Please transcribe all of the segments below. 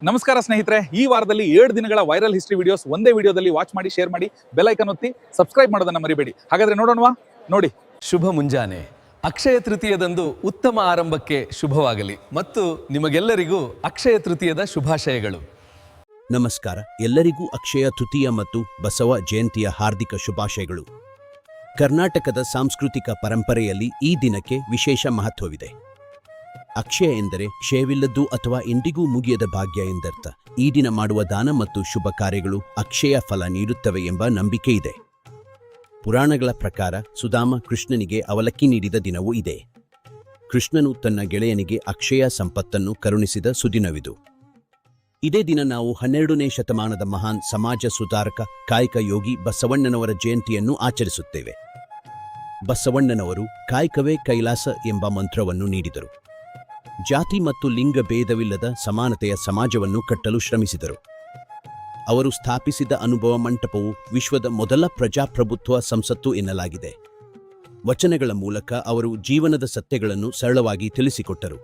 ನಮಸ್ಕಾರ ಸ್ನೇಹಿತರೆ, ಈ ವಾರದಲ್ಲಿ 7 ದಿನಗಳ ವೈರಲ್ ಹಿಸ್ಟ್ರಿ ವಿಡಿಯೋಸ್ ಒಂದೇ ವಿಡಿಯೋದಲ್ಲಿ ವಾಚ್ ಮಾಡಿ, ಶೇರ್ ಮಾಡಿ, ಬೆಲ್ ಐಕಾನ್ ಒತ್ತಿ ಸಬ್ಸ್ಕ್ರೈಬ್ ಮಾಡೋದನ್ನ ಮರಿಬೇಡಿ. ಹಾಗಾದ್ರೆ ನೋಡೋಣವಾ? ನೋಡಿ. ಶುಭ ಮುಂಜಾನೆ. ಅಕ್ಷಯ ತೃತೀಯದಂದು ಉತ್ತಮ ಆರಂಭಕ್ಕೆ ಶುಭವಾಗಲಿ ಮತ್ತು ನಿಮಗೆಲ್ಲರಿಗೂ ಅಕ್ಷಯ ತೃತೀಯದ ಶುಭಾಶಯಗಳು. ನಮಸ್ಕಾರ, ಎಲ್ಲರಿಗೂ ಅಕ್ಷಯ ತೃತೀಯ ಮತ್ತು ಬಸವ ಜಯಂತಿಯ ಹಾರ್ದಿಕ ಶುಭಾಶಯಗಳು. ಕರ್ನಾಟಕದ ಸಾಂಸ್ಕೃತಿಕ ಪರಂಪರೆಯಲ್ಲಿ ಈ ದಿನಕ್ಕೆ ವಿಶೇಷ ಮಹತ್ವವಿದೆ. ಅಕ್ಷಯ ಎಂದರೆ ಕ್ಷಯವಿಲ್ಲದ್ದು ಅಥವಾ ಎಂದಿಗೂ ಮುಗಿಯದ ಭಾಗ್ಯ ಎಂದರ್ಥ. ಈ ದಿನ ಮಾಡುವ ದಾನ ಮತ್ತು ಶುಭ ಕಾರ್ಯಗಳು ಅಕ್ಷಯ ಫಲ ನೀಡುತ್ತವೆ ಎಂಬ ನಂಬಿಕೆ ಇದೆ. ಪುರಾಣಗಳ ಪ್ರಕಾರ ಸುಧಾಮ ಕೃಷ್ಣನಿಗೆ ಅವಲಕ್ಕಿ ನೀಡಿದ ದಿನವೂ ಇದೆ. ಕೃಷ್ಣನು ತನ್ನ ಗೆಳೆಯನಿಗೆ ಅಕ್ಷಯ ಸಂಪತ್ತನ್ನು ಕರುಣಿಸಿದ ಸುದಿನವಿದು. ಇದೇ ದಿನ ನಾವು 12ನೇ ಶತಮಾನದ ಮಹಾನ್ ಸಮಾಜ ಸುಧಾರಕ ಕಾಯಕ ಯೋಗಿ ಬಸವಣ್ಣನವರ ಜಯಂತಿಯನ್ನು ಆಚರಿಸುತ್ತೇವೆ. ಬಸವಣ್ಣನವರು ಕಾಯಕವೇ ಕೈಲಾಸ ಎಂಬ ಮಂತ್ರವನ್ನು ನೀಡಿದರು. ಜಾತಿ ಮತ್ತು ಲಿಂಗ ಭೇದವಿಲ್ಲದ ಸಮಾನತೆಯ ಸಮಾಜವನ್ನು ಕಟ್ಟಲು ಶ್ರಮಿಸಿದರು. ಅವರು ಸ್ಥಾಪಿಸಿದ ಅನುಭವ ಮಂಟಪವು ವಿಶ್ವದ ಮೊದಲ ಪ್ರಜಾಪ್ರಭುತ್ವ ಸಂಸತ್ತು ಎನ್ನಲಾಗಿದೆ. ವಚನಗಳ ಮೂಲಕ ಅವರು ಜೀವನದ ಸತ್ಯಗಳನ್ನು ಸರಳವಾಗಿ ತಿಳಿಸಿಕೊಟ್ಟರು.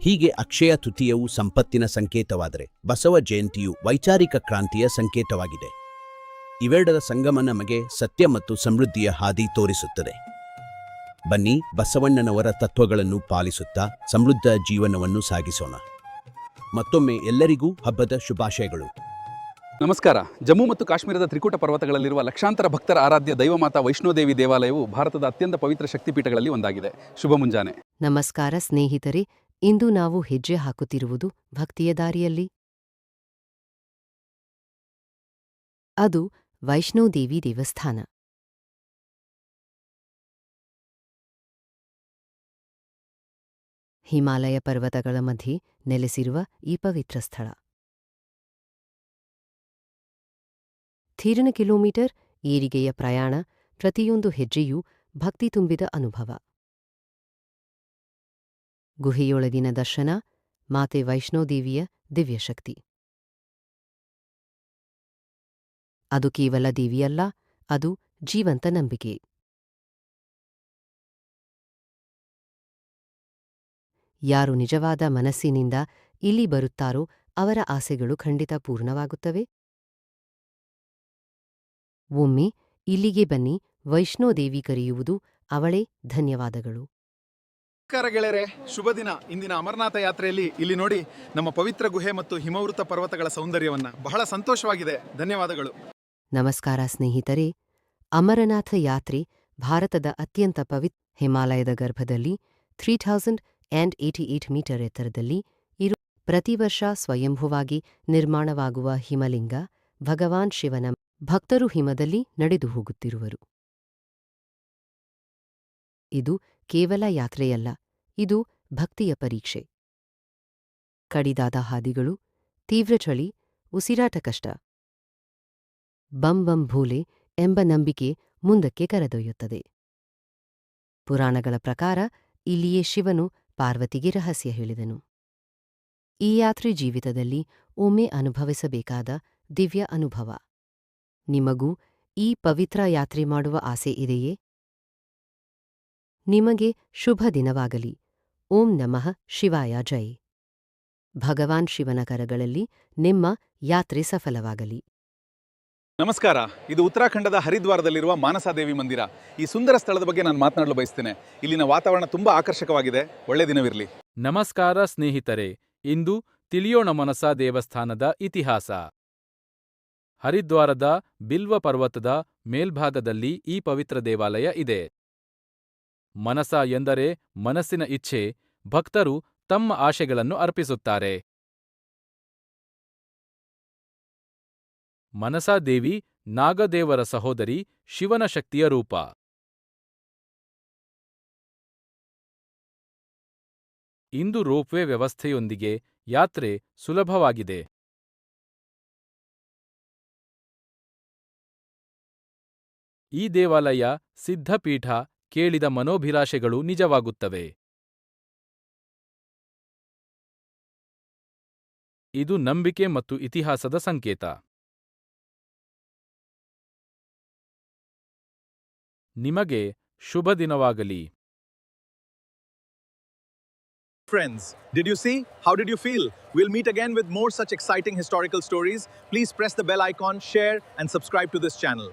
ಹೀಗೆ ಅಕ್ಷಯ ತೃತೀಯವು ಸಂಪತ್ತಿನ ಸಂಕೇತವಾದರೆ ಬಸವ ಜಯಂತಿಯು ವೈಚಾರಿಕ ಕ್ರಾಂತಿಯ ಸಂಕೇತವಾಗಿದೆ. ಇವೆರಡರ ಸಂಗಮ ನಮಗೆ ಸತ್ಯ ಮತ್ತು ಸಮೃದ್ಧಿಯ ಹಾದಿ ತೋರಿಸುತ್ತದೆ. ಬನ್ನಿ, ಬಸವಣ್ಣನವರ ತತ್ವಗಳನ್ನು ಪಾಲಿಸುತ್ತಾ ಸಮೃದ್ಧ ಜೀವನವನ್ನು ಸಾಗಿಸೋಣ. ಮತ್ತೊಮ್ಮೆ ಎಲ್ಲರಿಗೂ ಹಬ್ಬದ ಶುಭಾಶಯಗಳು. ನಮಸ್ಕಾರ. ಜಮ್ಮು ಮತ್ತು ಕಾಶ್ಮೀರದ ತ್ರಿಕೂಟ ಪರ್ವತಗಳಲ್ಲಿರುವ ಲಕ್ಷಾಂತರ ಭಕ್ತರ ಆರಾಧ್ಯ ದೈವಮಾತಾ ವೈಷ್ಣೋದೇವಿ ದೇವಾಲಯವು ಭಾರತದ ಅತ್ಯಂತ ಪವಿತ್ರ ಶಕ್ತಿಪೀಠಗಳಲ್ಲಿ ಒಂದಾಗಿದೆ. ಶುಭ ಮುಂಜಾನೆ. ನಮಸ್ಕಾರ ಸ್ನೇಹಿತರೆ, ಇಂದು ನಾವು ಹೆಜ್ಜೆ ಹಾಕುತ್ತಿರುವುದು ಭಕ್ತಿಯ ದಾರಿಯಲ್ಲಿ. ಅದು ವೈಷ್ಣೋದೇವಿ ದೇವಸ್ಥಾನ. ಹಿಮಾಲಯ ಪರ್ವತಗಳ ಮಧ್ಯೆ ನೆಲೆಸಿರುವ ಈ ಪವಿತ್ರ ಸ್ಥಳ. 13 ಕಿಲೋಮೀಟರ್ ಏರಿಗೆಯ ಪ್ರಯಾಣ, ಪ್ರತಿಯೊಂದು ಹೆಜ್ಜೆಯೂ ಭಕ್ತಿ ತುಂಬಿದ ಅನುಭವ. ಗುಹೆಯೊಳಗಿನ ದರ್ಶನ, ಮಾತೆ ವೈಷ್ಣೋದೇವಿಯ ದಿವ್ಯಶಕ್ತಿ. ಅದು ಕೇವಲ ದೇವಿಯಲ್ಲ, ಅದು ಜೀವಂತ ನಂಬಿಕೆ. ಯಾರು ನಿಜವಾದ ಮನಸ್ಸಿನಿಂದ ಇಲ್ಲಿ ಬರುತ್ತಾರೋ ಅವರ ಆಸೆಗಳು ಖಂಡಿತ ಪೂರ್ಣವಾಗುತ್ತವೆ. ಒಮ್ಮೆ ಇಲ್ಲಿಗೆ ಬನ್ನಿ, ವೈಷ್ಣೋದೇವಿ ಕರೆಯುವುದು ಅವಳೇ. ಧನ್ಯವಾದಗಳು. ನಮಸ್ಕಾರ ಗೆಳೆಯರೆ, ಶುಭ ದಿನ. ಇಂದಿನ ಅಮರನಾಥ ಯಾತ್ರೆಯಲ್ಲಿ ಇಲ್ಲಿ ನೋಡಿ ನಮ್ಮ ಪವಿತ್ರ ಗುಹೆ ಮತ್ತು ಹಿಮವೃತ ಪರ್ವತಗಳ ಸೌಂದರ್ಯವನ್ನ. ಬಹಳ ಸಂತೋಷವಾಗಿದೆ. ಧನ್ಯವಾದಗಳು. ನಮಸ್ಕಾರ ಸ್ನೇಹಿತರೆ, ಅಮರನಾಥ ಯಾತ್ರೆ ಭಾರತದ ಅತ್ಯಂತ ಪವಿತ್ರ ಹಿಮಾಲಯದ ಗರ್ಭದಲ್ಲಿ 3088 ಮೀಟರ್ ಎತ್ತರದಲ್ಲಿ ಇರು. ಪ್ರತಿವರ್ಷ ಸ್ವಯಂಭುವಾಗಿ ನಿರ್ಮಾಣವಾಗುವ ಹಿಮಲಿಂಗ ಭಗವಾನ್ ಶಿವನ. ಭಕ್ತರು ಹಿಮದಲ್ಲಿ ನಡೆದು ಹೋಗುತ್ತಿರುವರು. ಇದು ಕೇವಲ ಯಾತ್ರೆಯಲ್ಲ, ಇದು ಭಕ್ತಿಯ ಪರೀಕ್ಷೆ. ಕಡಿದಾದ ಹಾದಿಗಳು, ತೀವ್ರ ಚಳಿ, ಉಸಿರಾಟ ಕಷ್ಟ. ಬಂ ಬಂ ಭೋಲೆ ಎಂಬ ನಂಬಿಕೆ ಮುಂದಕ್ಕೆ ಕರೆದೊಯ್ಯುತ್ತದೆ. ಪುರಾಣಗಳ ಪ್ರಕಾರ ಇಲ್ಲಿಯೇ ಶಿವನು ಪಾರ್ವತಿಗೆ ರಹಸ್ಯ ಹೇಳಿದನು. ಈ ಯಾತ್ರೆ ಜೀವಿತದಲ್ಲಿ ಒಮ್ಮೆ ಅನುಭವಿಸಬೇಕಾದ ದಿವ್ಯ ಅನುಭವ. ನಿಮಗೂ ಈ ಪವಿತ್ರ ಯಾತ್ರೆ ಮಾಡುವ ಆಸೆ ಇದೆಯೇ? ನಿಮಗೆ ಶುಭ ದಿನವಾಗಲಿ. ಓಂ ನಮಃ ಶಿವಾಯ ಜೈ. ಭಗವಾನ್ ಶಿವನ ಕರಗಳಲ್ಲಿ ನಿಮ್ಮ ಯಾತ್ರೆ ಸಫಲವಾಗಲಿ. ನಮಸ್ಕಾರ. ಇದು ಉತ್ತರಾಖಂಡದ ಹರಿದ್ವಾರದಲ್ಲಿರುವ ಮಾನಸಾದೇವಿ ಮಂದಿರ. ಈ ಸುಂದರ ಸ್ಥಳದ ಬಗ್ಗೆ ನಾನು ಮಾತನಾಡಲು ಬಯಸ್ತೇನೆ. ಇಲ್ಲಿನ ವಾತಾವರಣ ತುಂಬಾ ಆಕರ್ಷಕವಾಗಿದೆ. ಒಳ್ಳೆ ದಿನವಿರಲಿ. ನಮಸ್ಕಾರ ಸ್ನೇಹಿತರೆ, ಇಂದು ತಿಳಿಯೋಣ ಮನಸಾ ದೇವಸ್ಥಾನದ ಇತಿಹಾಸ. ಹರಿದ್ವಾರದ ಬಿಲ್ವ ಪರ್ವತದ ಮೇಲ್ಭಾಗದಲ್ಲಿ ಈ ಪವಿತ್ರ ದೇವಾಲಯ ಇದೆ. ಮನಸ ಎಂದರೆ ಮನಸ್ಸಿನ ಇಚ್ಛೆ. ಭಕ್ತರು ತಮ್ಮ ಆಶೆಗಳನ್ನು ಅರ್ಪಿಸುತ್ತಾರೆ. ಮನಸಾದೇವಿ ನಾಗದೇವರ ಸಹೋದರಿ, ಶಿವನ ಶಕ್ತಿಯ ರೂಪ. ಇಂದು ರೋಪ್ವೇ ವ್ಯವಸ್ಥೆಯೊಂದಿಗೆ ಯಾತ್ರೆ ಸುಲಭವಾಗಿದೆ. ಈ ದೇವಾಲಯ ಸಿದ್ಧಪೀಠ. ಕೇಳಿದ ಮನೋಭಿಲಾಷೆಗಳು ನಿಜವಾಗುತ್ತವೆ. ಇದು ನಂಬಿಕೆ ಮತ್ತು ಇತಿಹಾಸದ ಸಂಕೇತ. ನಿಮಗೆ ಶುಭ ದಿನವಾಗಲಿ. friends. Did you see? How did you feel? We'll meet again with more such exciting historical stories. Please press the bell icon, share, and subscribe to this channel.